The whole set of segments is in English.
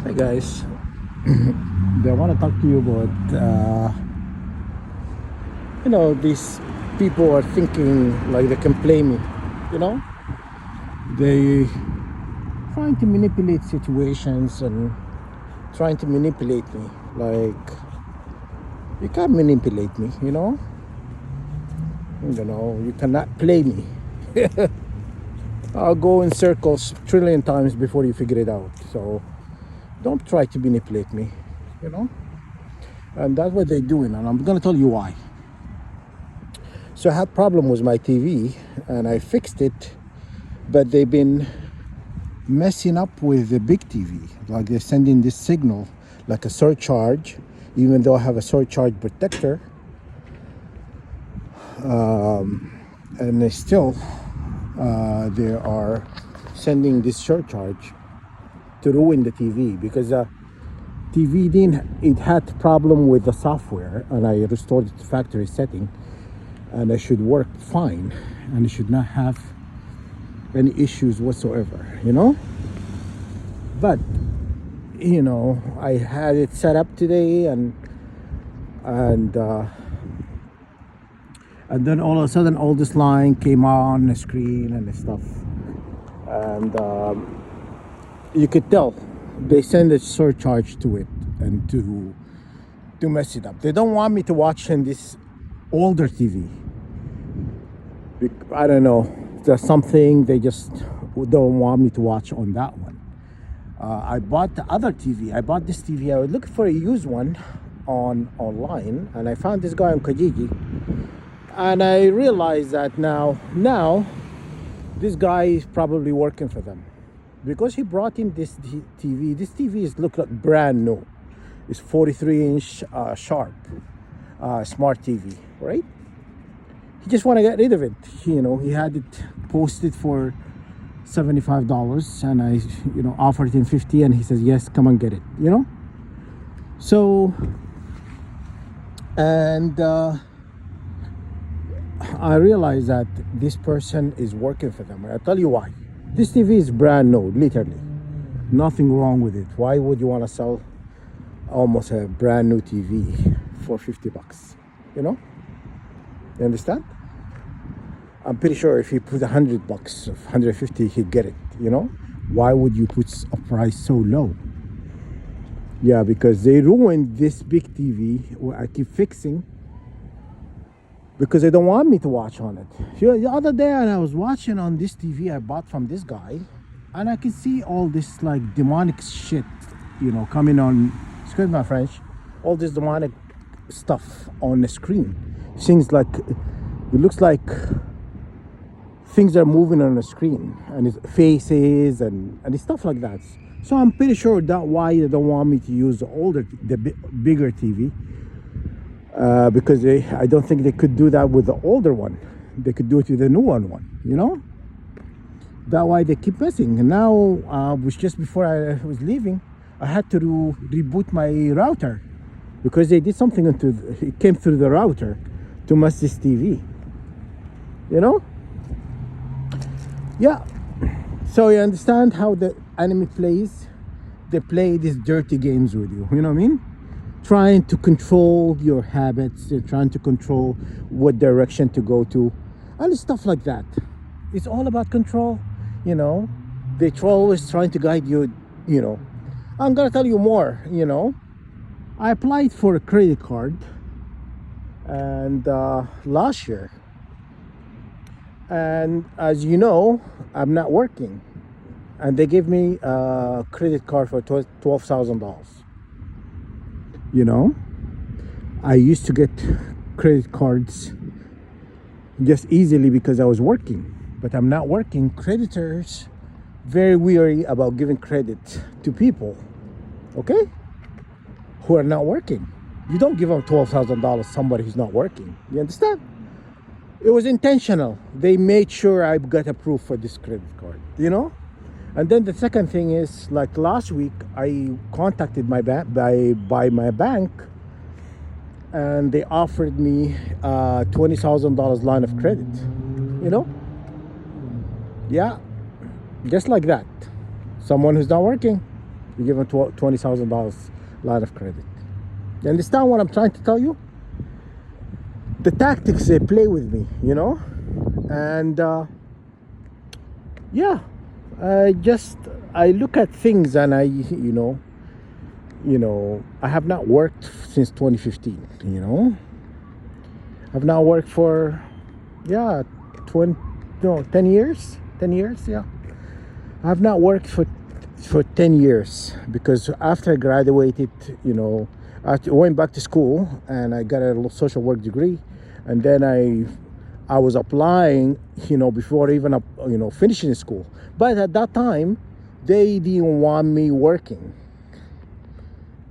Hey guys, I want to talk to you about these people are thinking like they can play me. You know, they trying to manipulate situations and trying to manipulate me. Like you can't manipulate me. You cannot play me. I'll go in circles trillion times before you figure it out. So don't try to manipulate me. You know. And that's what they're doing, and I'm gonna tell you why. So I had problem with my TV and I fixed it, but they've been messing up with the big TV. Like they're sending this signal like a surcharge, even though I have a surcharge protector. And they still they are sending this surcharge to ruin the TV because TV it had problem with the software, and I restored it to factory setting, and it should work fine, and it should not have any issues whatsoever. But I had it set up today, and then all of a sudden all this line came on the screen and stuff, and you could tell they send a surcharge to it and to mess it up. They don't want me to watch in this older TV. I don't know, there's something they just don't want me to watch on that one. I bought the other TV. I bought this TV. I was looking for a used one online, and I found this guy on Kijiji, and I realized that now this guy is probably working for them, because he brought in this TV. This TV is look like brand new. It's 43-inch sharp smart TV, right? He just want to get rid of it. He had it posted for $75, and I offered him $50, and he says yes, come and get it. So, and I realized that this person is working for them. I'll tell you why. This TV is brand new, literally nothing wrong with it. Why would you want to sell almost a brand new TV for $50? You understand? I'm pretty sure if he put $100, $150, he'd get it. Why would you put a price so low? Yeah, because they ruined this big TV. I keep fixing because they don't want me to watch on it. The other day, I was watching on this TV I bought from this guy, and I can see all this like demonic shit, coming on. Excuse my French. All this demonic stuff on the screen. Things like it looks like things are moving on the screen, and it's faces and stuff like that. So I'm pretty sure that's why they don't want me to use the bigger TV, because I don't think they could do that with the older one. They could do it with the newer one. That's why they keep messing. And now, was just before I was leaving, I had to reboot my router because they did something it came through the router to mess this TV. Yeah. So you understand how the enemy plays? They play these dirty games with you. You know what I mean? Trying to control your habits. They're trying to control what direction to go to, and stuff like that. It's all about control. They're always trying to guide you. I'm gonna tell you more. I applied for a credit card, and last year, and as you know, I'm not working, and they gave me a credit card for $12,000. I used to get credit cards just easily because I was working, but I'm not working. Creditors very weary about giving credit to people, okay, who are not working. You don't give them $12,000 somebody who's not working. You understand? It was intentional. They made sure I got approved for this credit card. And then the second thing is, like last week, I contacted my bank by my bank, and they offered me $20,000 line of credit. Yeah, just like that. Someone who's not working. You give them $20,000 line of credit. You understand what I'm trying to tell you? The tactics they play with me, and yeah, I look at things and I have not worked since 2015. I've now worked for 10 years. 10 years, yeah. I've not worked for 10 years because after I graduated, I went back to school and I got a social work degree, and then I was applying, before even finishing school. But at that time, they didn't want me working.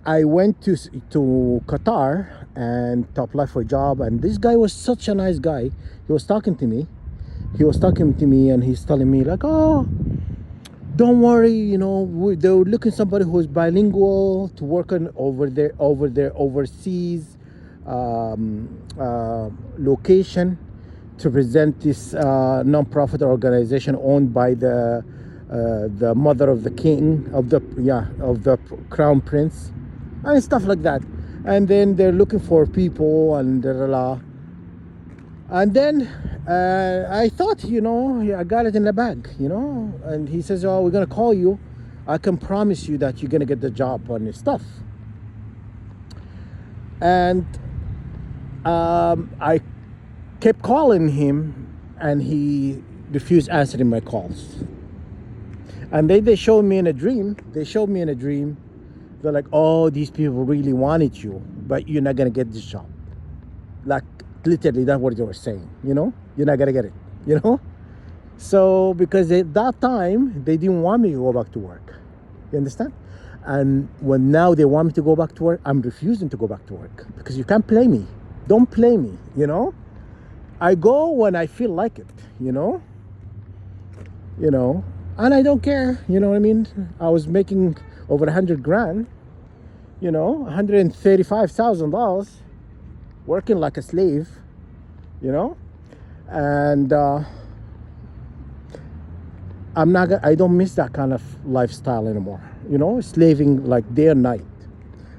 I went to Qatar and to apply for a job, and this guy was such a nice guy. He was talking to me. And he's telling me like, "Oh, don't worry, they were looking somebody who is bilingual to work on over their overseas location to present this non-profit organization owned by the mother of the king of the crown prince and stuff like that." And then they're looking for people and and then I thought, I got it in the bag, and he says, "Oh, we're gonna call you. I can promise you that you're gonna get the job on this stuff." And I kept calling him and he refused answering my calls. And they showed me in a dream. They're like, "Oh, these people really wanted you, but you're not gonna get this job." Like, literally, that's what they were saying. You're not gonna get it. So because at that time they didn't want me to go back to work. You understand? And when now they want me to go back to work, I'm refusing to go back to work because you can't play me. Don't play me. I go when I feel like it. And I don't care. You know what I mean? I was making over 100 grand. $135,000, working like a slave. And I don't miss that kind of lifestyle anymore. Slaving like day and night.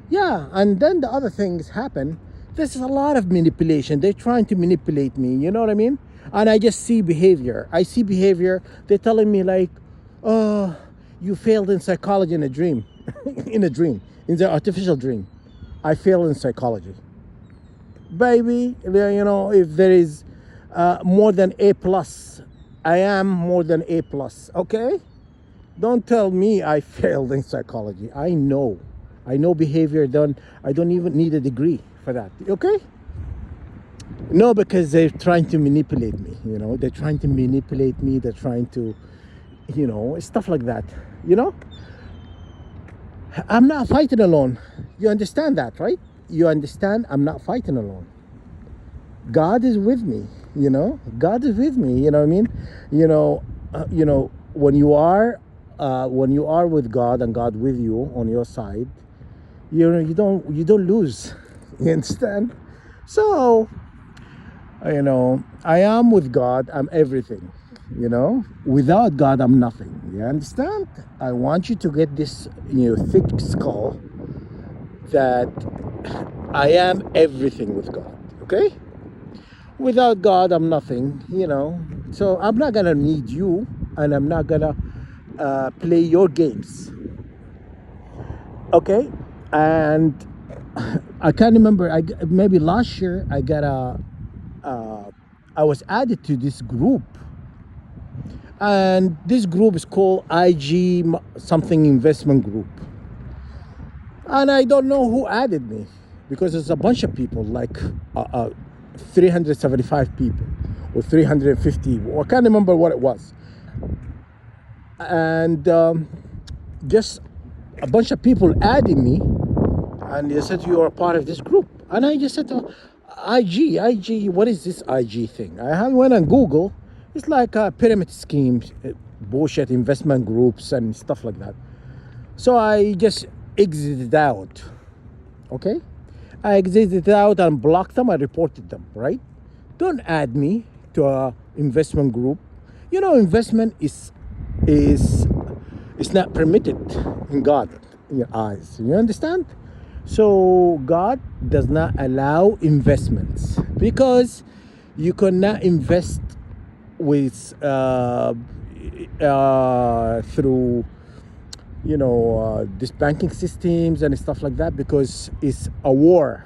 Yeah, and then the other things happen. This is a lot of manipulation. They're trying to manipulate me, you know what I mean? And I just see behavior. They're telling me like, "Oh, you failed in psychology in a dream." In the artificial dream. I failed in psychology. Baby, if there is more than A plus, I am more than A plus, okay? Don't tell me I failed in psychology. I know behavior. I don't even need a degree for that, okay? No, because they're trying to manipulate me, they're trying to manipulate me. They're trying to, stuff like that, I'm not fighting alone. You understand that, right? You understand I'm not fighting alone. God is with me, God is with me, you know what I mean? When you are with God and God with you on your side, you don't lose. You understand? So, I am with God, I'm everything. Without God I'm nothing. You understand? I want you to get this thick skull that I am everything with God. Okay? Without God I'm nothing. So I'm not gonna need you, and I'm not gonna play your games. Okay? And I can't remember, maybe last year I was added to this group, and this group is called IG something investment group, and I don't know who added me because there's a bunch of people, like 375 people or 350, or I can't remember what it was, and just a bunch of people added me, and they said, "You are a part of this group." And I just said, IG, what is this IG thing? I went on Google. It's like a pyramid schemes, bullshit investment groups and stuff like that. So I just exited out. Okay? I exited out and blocked them. I reported them, right? Don't add me to a investment group. Investment is not permitted in God. your eyes. You understand? So God does not allow investments because you cannot invest with through these banking systems and stuff like that, because it's a war.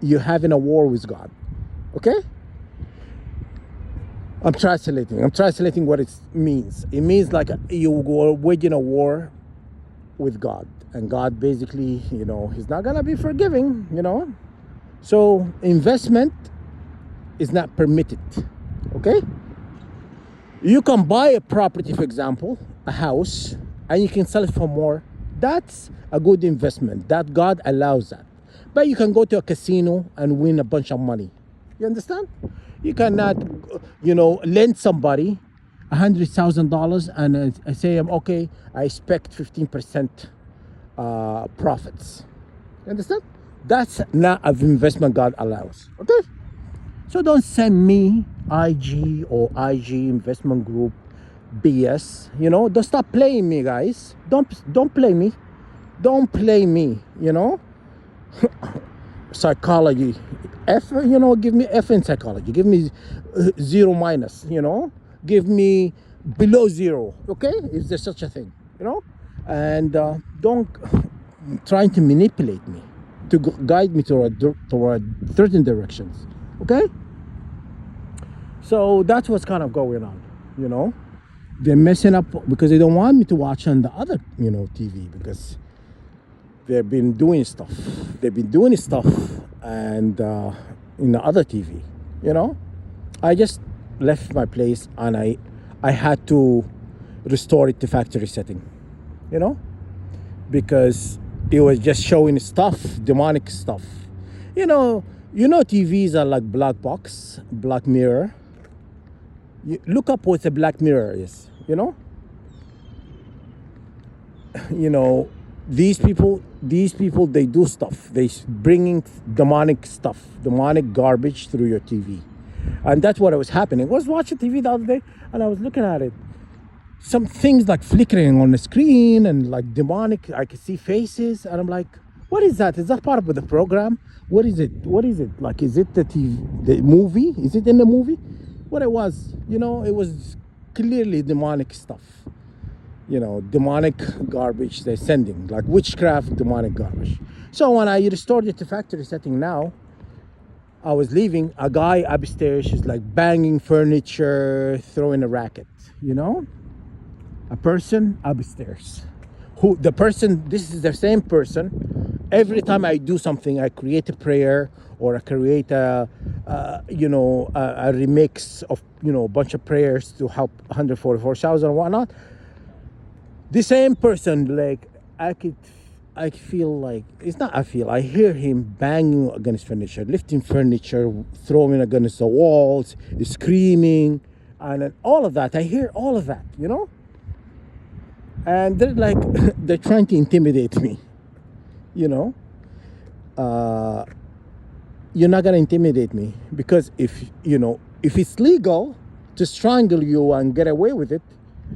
You're having a war with God. Okay? I'm translating what it means. It means like you were waging a war with God, and God basically, he's not gonna be forgiving. So investment is not permitted. Okay? You can buy a property, for example, a house, and you can sell it for more. That's a good investment. That God allows that. But you can go to a casino and win a bunch of money. You understand? You cannot, lend somebody $100,000 and say, okay, I expect 15% profits. You understand? That's not an investment God allows. Okay? So don't send me IG or IG investment group BS. Don't stop playing me, guys. Don't play me. Don't play me. Psychology. Give me F in psychology. Give me zero minus. Give me below zero. Okay, is there such a thing? And don't trying to manipulate me to guide me toward certain directions. Okay. So that's what's kind of going on. They're messing up because they don't want me to watch on the other, TV, because they've been doing stuff. And in the other TV, I just left my place and I had to restore it to factory setting, because it was just showing stuff, demonic stuff. TVs are like black box, black mirror. Look up what a black mirror is. These people, they do stuff. They bringing demonic stuff, demonic garbage through your TV, and that's what was happening. I was watching TV the other day, and I was looking at it. Some things like flickering on the screen and like demonic. I could see faces, and I'm like, "What is that? Is that part of the program? What is it? Like? Is it the TV, the movie? Is it in the movie?" What it was, it was clearly demonic stuff. Demonic garbage they're sending, like witchcraft, demonic garbage. So when I restored it to factory setting now, I was leaving, a guy upstairs is like banging furniture, throwing a racket, a person upstairs. This is the same person. Every time I do something, I create a prayer or I create a remix of, a bunch of prayers to help 144,000 and whatnot. The same person, like, I feel like, I hear him banging against furniture, lifting furniture, throwing against the walls, screaming, and all of that. I hear all of that, and they're like, they're trying to intimidate me, you're not gonna intimidate me, because if it's legal to strangle you and get away with it,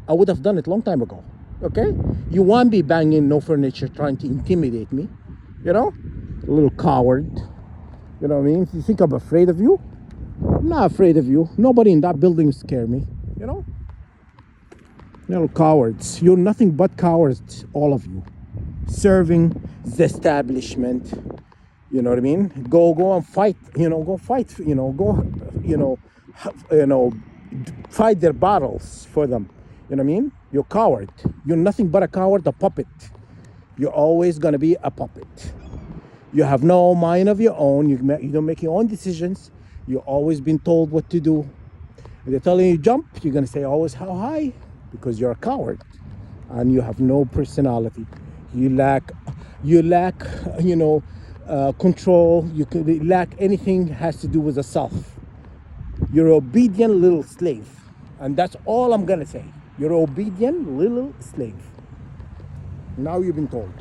I would have done it long time ago. Okay? You won't be banging no furniture trying to intimidate me. A little coward. You know what I mean? You think I'm afraid of you? I'm not afraid of you. Nobody in that building scare me. Little cowards. You're nothing but cowards, all of you. Serving the establishment. You know what I mean? Go and fight. Go fight. Fight their battles for them. You know what I mean? You're a coward. You're nothing but a coward, a puppet. You're always gonna be a puppet. You have no mind of your own. You don't make your own decisions. You've always been told what to do. If they're telling you jump, you're gonna say always how high, because you're a coward and you have no personality. You lack control. You lack anything has to do with the self. You're an obedient little slave, and that's all I'm gonna say. You're an obedient little slave. Now you've been told.